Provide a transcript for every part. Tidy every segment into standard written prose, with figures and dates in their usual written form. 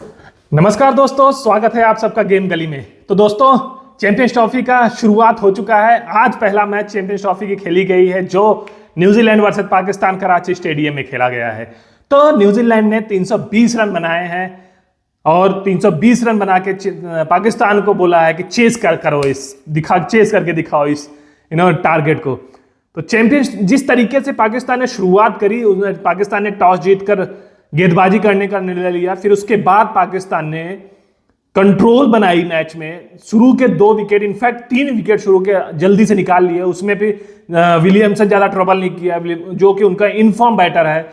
नमस्कार दोस्तों, स्वागत है आप सबका गेम गली में। तो दोस्तों, चैंपियंस ट्रॉफी का शुरुआत हो चुका है। आज पहला मैच चैंपियंस ट्रॉफी की खेली गई है जो New Zealand versus Pakistan Karachi stadium में खेला गया है। तो न्यूजीलैंड ने 320 रन बनाए हैं और 320 रन बना के पाकिस्तान को बोला है कि चेस करके दिखाओ इस टारगेट को। तो चैंपियंस जिस तरीके से पाकिस्तान ने शुरुआत करी, पाकिस्तान ने टॉस जीतकर गेंदबाजी करने का निर्णय लिया। फिर उसके बाद पाकिस्तान ने कंट्रोल बनाई मैच में। शुरू के 2 विकेट, इनफैक्ट 3 विकेट शुरू के जल्दी से निकाल लिए। उसमें भी विलियमसन ज्यादा ट्रबल नहीं किया, जो कि उनका इनफॉर्म बैटर है,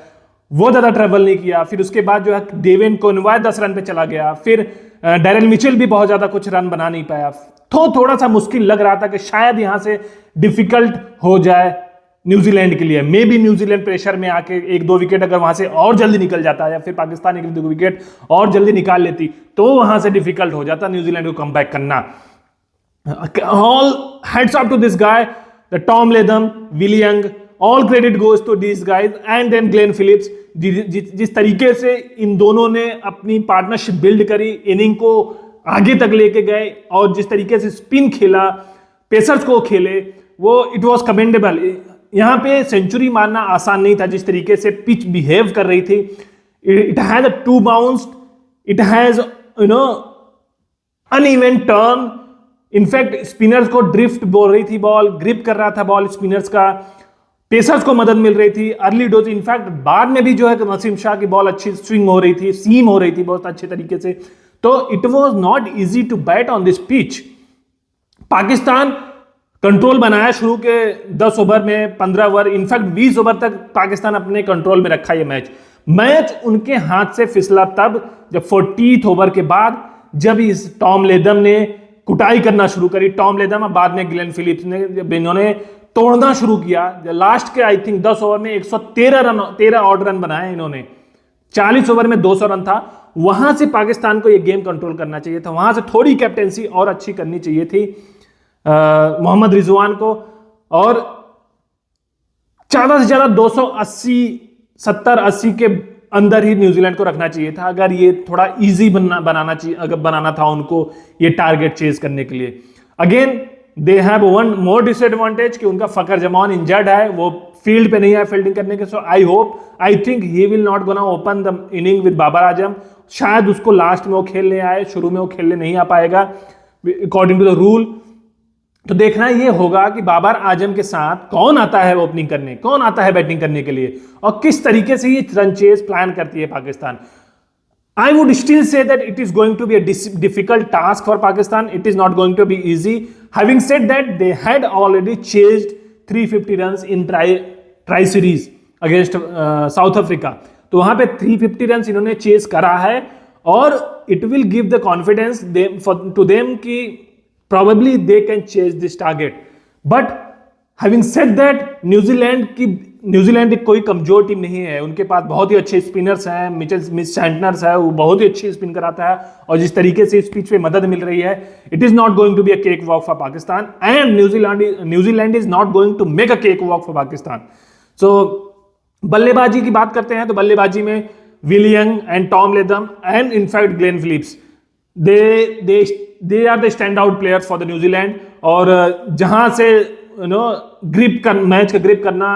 वो ज्यादा ट्रबल नहीं किया। फिर उसके बाद जो है डेविन कॉनवॉय 10 रन पे चला गया। फिर डैरेल मिचेल भी बहुत ज्यादा कुछ रन बना नहीं पाया। तो थोड़ा सा मुश्किल लग रहा था कि शायद यहां से डिफिकल्ट हो जाए न्यूजीलैंड के लिए। मे बी न्यूजीलैंड प्रेशर में आके 1-2 विकेट अगर वहां से और जल्दी निकल जाता या फिर पाकिस्तान 1-2 विकेट और जल्दी निकाल लेती तो वहां से डिफिकल्ट हो जाता न्यूजीलैंड को कमबैक करना। All heads up to this guy, the Tom Latham, Will Young, all credit goes to this guys and then Glenn Phillips. जिस तरीके से इन दोनों ने अपनी पार्टनरशिप बिल्ड करी, इनिंग को आगे तक लेके गए और जिस तरीके से स्पिन खेला, पेसर्स को खेले, वो इट वॉज कमेंडेबल। यहां पे सेंचुरी मारना आसान नहीं था जिस तरीके से पिच बिहेव कर रही थी। It has to bounced, it has uneven turn. In fact spinners को ड्रिफ्ट बोल रही थी बॉल, ग्रिप कर रहा था बॉल स्पिनर्स का, पेसर्स को मदद मिल रही थी अर्ली डोज। इनफैक्ट बाद में भी जो है नसीम शाह की बॉल अच्छी स्विंग हो रही थी, सीम हो रही थी बहुत अच्छे तरीके से। तो it was not easy to bat on this pitch. Pakistan control बनाया शुरू के 10 ओवर में, 15 ओवर, इनफैक्ट 20 ओवर तक पाकिस्तान अपने कंट्रोल में रखा। ये मैच उनके हाथ से फिसला तब जब 40th ओवर के बाद जब इस टॉम लेथम ने कुटाई करना शुरू करी। टॉम लेथम और बाद में ग्लेन फिलिप्स ने, जब इन्होंने तोड़ना शुरू किया। लास्ट के आई थिंक 10 ओवर में 113 ऑड रन बनाए इन्होंने। 40 ओवर में 200 रन था। वहां से पाकिस्तान को यह गेम कंट्रोल करना चाहिए था, वहां से थोड़ी कैप्टेंसी और अच्छी करनी चाहिए थी मोहम्मद रिजवान को, और ज्यादा से ज्यादा 280, 70, 80 के अंदर ही न्यूजीलैंड को रखना चाहिए था अगर ये थोड़ा इजी बनाना था उनको ये टारगेट चेज करने के लिए। Again they have one more disadvantage कि उनका फकर जमान इंजर्ड है, वो फील्ड पे नहीं है फील्डिंग करने के। So I think he will not gonna open the innings with Babar Azam. शायद उसको लास्ट में वो खेलने आए, शुरू में वो खेलने नहीं आ पाएगा अकॉर्डिंग टू द रूल। तो देखना ये होगा कि बाबर आजम के साथ कौन आता है ओपनिंग करने, कौन आता है बैटिंग करने के लिए, और किस तरीके से ये रन चेज प्लान करती है Pakistan. I would still say that it is going to be a difficult task for Pakistan. It is not going to be easy. Having said that, they had already chased 350 runs in try series against South Africa. तो वहां पे 350 run इन्होंने chess करा है और it will give the confidence to them कि probably they can chase this target. But having said that, New Zealand कोई कमजोर टीम नहीं है। उनके पास बहुत ही अच्छे स्पिनर्स हैं। मिच सैंटनर्स है, वो बहुत ही अच्छी स्पिन कराता है, और जिस तरीके से इस पिच पे मदद मिल रही है, it is not going to be a cakewalk for Pakistan, and New Zealand is not going to make a cakewalk for Pakistan. So बल्लेबाजी की बात करते हैं तो बल्लेबाजी में Will Young and Tom Latham and in fact Glenn Phillips, they are the standout players for the New Zealand. और जहां से मैच का ग्रिप करना,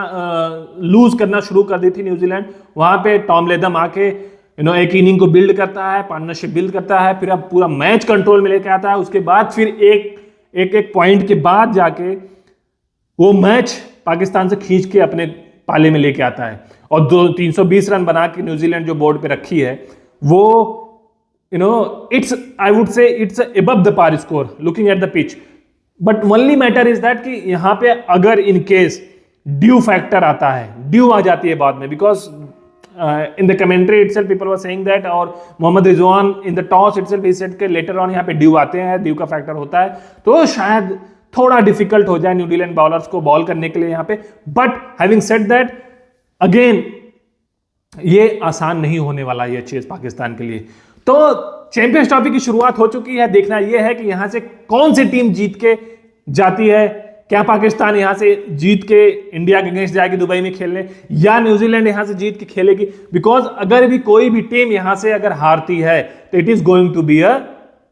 लूज करना शुरू कर दी थी न्यूजीलैंड, वहां पे टॉम लेथम आके एक इनिंग को बिल्ड करता है, पार्टनरशिप बिल्ड करता है, फिर अब पूरा मैच कंट्रोल में लेके आता है। उसके बाद फिर एक पॉइंट के बाद जाके वो मैच पाकिस्तान से खींच के अपने पाले में लेके आता है, और 320 रन बना के न्यूजीलैंड जो बोर्ड पे रखी है वो it's, I would say it's above the par score looking at the pitch. But only matter is that कि यहां पे अगर इन केस ड्यू फैक्टर आता है, ड्यू आ जाती है बाद में, because in the commentary itself people were saying that, और Mohammad Rizwan in the toss itself ही सेड के लेटर ऑन यहां पे ड्यू आते हैं, ड्यू का फैक्टर होता है, तो शायद थोड़ा डिफिकल्ट हो जाए न्यूजीलैंड बॉलर्स को बॉल करने के लिए यहां पे। But having said that, again ये आसान नहीं होने वाला ये चेज पाकिस्तान के लिए। तो चैंपियंस ट्रॉफी की शुरुआत हो चुकी है। देखना यह है कि यहां से कौन सी टीम जीत के जाती है क्या पाकिस्तान यहां से जीत के इंडिया के अगेंस्ट जाएगी दुबई में खेलने, या न्यूजीलैंड यहां से जीत के खेलेगी? बिकॉज अगर भी कोई भी टीम यहां से अगर हारती है तो it is going to be a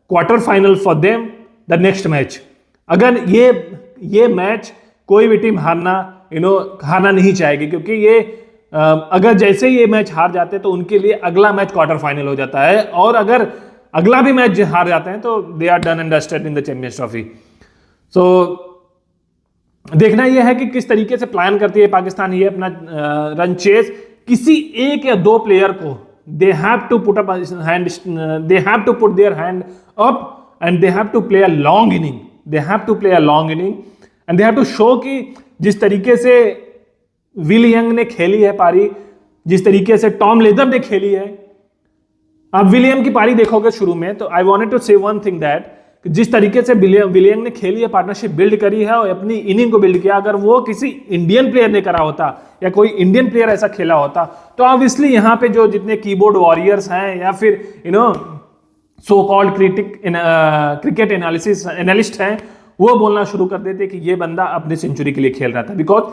quarter final for them the next match. अगर ये मैच कोई भी टीम हारना नहीं चाहेगी, क्योंकि ये अगर जैसे ये मैच हार जाते तो उनके लिए अगला मैच क्वार्टर फाइनल हो जाता है, और अगर अगला भी मैच हार जाते हैं तो they are done and dusted in the Champions Trophy. So देखना यह है कि किस तरीके से प्लान करती है पाकिस्तान ये अपना रन चेस। किसी एक या दो प्लेयर को they have to put up hand, they have to put their hand up and they have to play a long inning, they have to play a long inning and they have to show कि जिस तरीके से will young ने खेली है पारी, जिस तरीके से टॉम लेथम ने खेली है। आप विलियम की पारी देखोगे शुरू में, तो आई वांटेड टू से वन थिंग दैट जिस तरीके से विलियम ने खेली है, पार्टनरशिप बिल्ड करी है और अपनी इनिंग को बिल्ड किया, अगर वो किसी इंडियन प्लेयर ने करा होता या कोई इंडियन प्लेयर ऐसा खेला होता तो ऑब्वियसली यहाँ पे जो जितने कीबोर्ड वॉरियर्स हैं या फिर सो कॉल्ड क्रिकेट एनालिस्ट हैं, वो बोलना शुरू कर देते कि ये बंदा अपनी सेंचुरी के लिए खेल रहा था, बिकॉज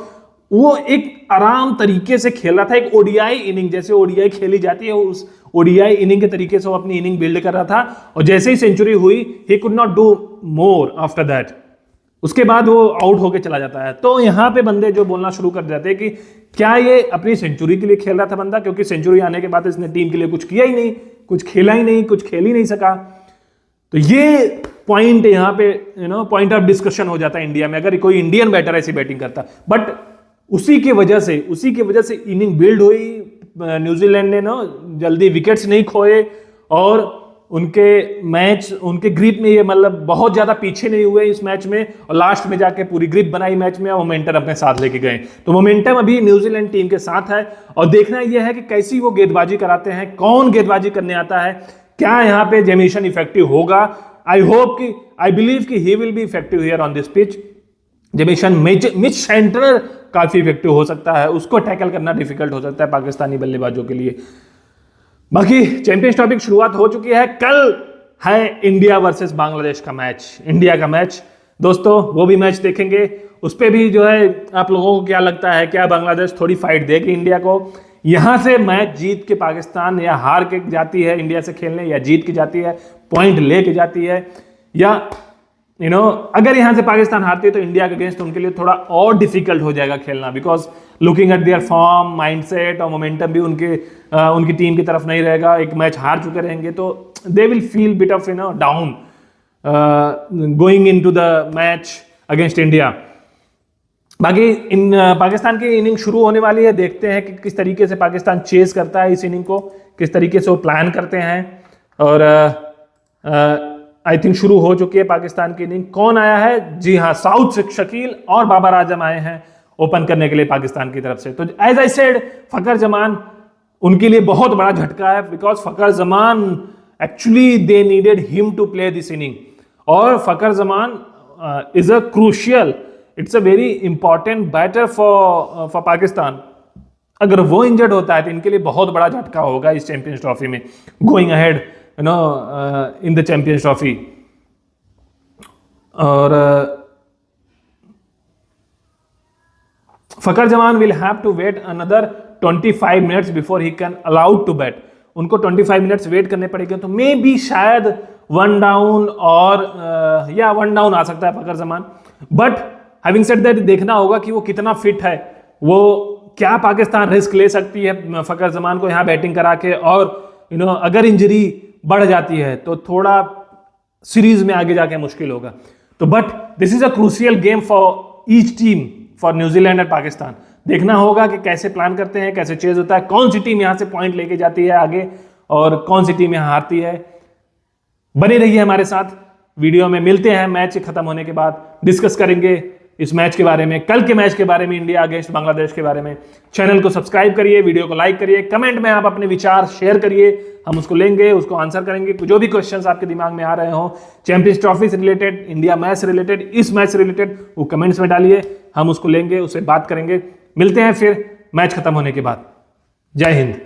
वो एक आराम तरीके से खेल रहा था। एक ओडीआई इनिंग, जैसे ओडीआई खेली जाती है, उस ओडीआई इनिंग के तरीके से वो अपनी इनिंग बिल्ड कर रहा था, और जैसे ही सेंचुरी हुई he could not do more after that, उसके बाद वो आउट होके चला जाता है। तो यहाँ पे बंदे जो बोलना शुरू कर जाते हैं कि क्या ये अपनी सेंचुरी के लिए खेल रहा था बंदा, क्योंकि सेंचुरी आने के बाद इसने टीम के लिए कुछ किया ही नहीं, कुछ खेला ही नहीं, कुछ खेल ही नहीं सका। तो ये पॉइंट यहाँ पे पॉइंट ऑफ डिस्कशन हो जाता है इंडिया में, अगर कोई इंडियन बैटर ऐसी बैटिंग करता। बट उसी की वजह से इनिंग बिल्ड हुई, न्यूजीलैंड ने जल्दी विकेट्स नहीं खोए और उनके ग्रिप में ये मतलब बहुत ज्यादा पीछे नहीं हुए इस मैच में, और लास्ट में जाके पूरी ग्रिप बनाई मैच में और मोमेंटम अपने साथ लेके गए। तो मोमेंटम अभी न्यूजीलैंड टीम के साथ है, और देखना यह है कि कैसी वो गेंदबाजी कराते हैं, कौन गेंदबाजी करने आता है, क्या यहाँ पे जेमिसन इफेक्टिव होगा। आई बिलीव कि he will be effective here on this pitch. Jameson Mitch centre काफी इफेक्टिव हो सकता है, उसको टैकल करना डिफिकल्ट हो सकता है पाकिस्तानी बल्लेबाजों के लिए। बाकी चैंपियंस ट्रॉफी की शुरुआत हो चुकी है, कल है इंडिया वर्सेस बांग्लादेश का मैच, इंडिया का मैच दोस्तों, वो भी मैच देखेंगे। उस पर भी जो है आप लोगों को क्या लगता है, क्या बांग्लादेश थोड़ी फाइट देगी इंडिया को? यहां से मैच जीत के पाकिस्तान या हार के जाती है इंडिया से खेलने, या जीत के जाती है पॉइंट लेके जाती है, या अगर यहां से पाकिस्तान हारती है तो इंडिया के अगेंस्ट उनके लिए थोड़ा और डिफिकल्ट हो जाएगा खेलना, because looking at there form, mindset और मोमेंटम भी उनकी टीम की तरफ नहीं रहेगा। एक मैच हार चुके रहेंगे तो they will feel bit of down going into the match against India. बाकी पाकिस्तान की इनिंग शुरू होने वाली है, देखते हैं कि किस तरीके से पाकिस्तान चेस करता है इस इनिंग को, किस तरीके से वो प्लान करते हैं। और आई थिंक शुरू हो चुकी है पाकिस्तान की इनिंग। कौन आया है? जी हाँ, साउथ से शकील और बाबर आजम आए हैं ओपन करने के लिए पाकिस्तान की तरफ से। तो as I said, Fakhar Zaman उनके लिए बहुत बड़ा झटका है, because Fakhar Zaman actually they needed him to play this innings, और Fakhar Zaman is a crucial, it's a very important batter for Pakistan. अगर वो इंजर्ड होता है तो इनके लिए बहुत बड़ा झटका होगा इस चैंपियंस ट्रॉफी में, going ahead in the Champions Trophy. और Fakhar Zaman will have to wait another 25 minutes before he can allowed to bat. उनको 25 मिनट्स वेट करने पड़ेंगे, तो मे बी शायद वन डाउन या वन डाउन आ सकता है Fakhar Zaman. But having said that, देखना होगा कि वो कितना फिट है, वो क्या पाकिस्तान रिस्क ले सकती है फकर जमान को यहाँ बैटिंग करा के, और अगर इंजरी बढ़ जाती है तो थोड़ा सीरीज में आगे जाके मुश्किल होगा। तो but this is a crucial game for each team, for New Zealand और पाकिस्तान। देखना होगा कि कैसे प्लान करते हैं, कैसे चेज होता है, कौन सी टीम यहां से पॉइंट लेके जाती है आगे और कौन सी टीम यहां हारती है। बने रहिए हमारे साथ, वीडियो में मिलते हैं मैच खत्म होने के बाद, डिस्कस करेंगे इस मैच के बारे में, कल के मैच के बारे में, इंडिया अगेंस्ट बांग्लादेश के बारे में। चैनल को सब्सक्राइब करिए, वीडियो को लाइक करिए, कमेंट में आप अपने विचार शेयर करिए, हम उसको लेंगे, उसको आंसर करेंगे। जो भी क्वेश्चंस आपके दिमाग में आ रहे हो चैंपियंस ट्रॉफी से रिलेटेड, इंडिया मैच से रिलेटेड, इस मैच से रिलेटेड, वो कमेंट्स में डालिए, हम उसको लेंगे, उससे बात करेंगे। मिलते हैं फिर मैच खत्म होने के बाद। जय हिंद।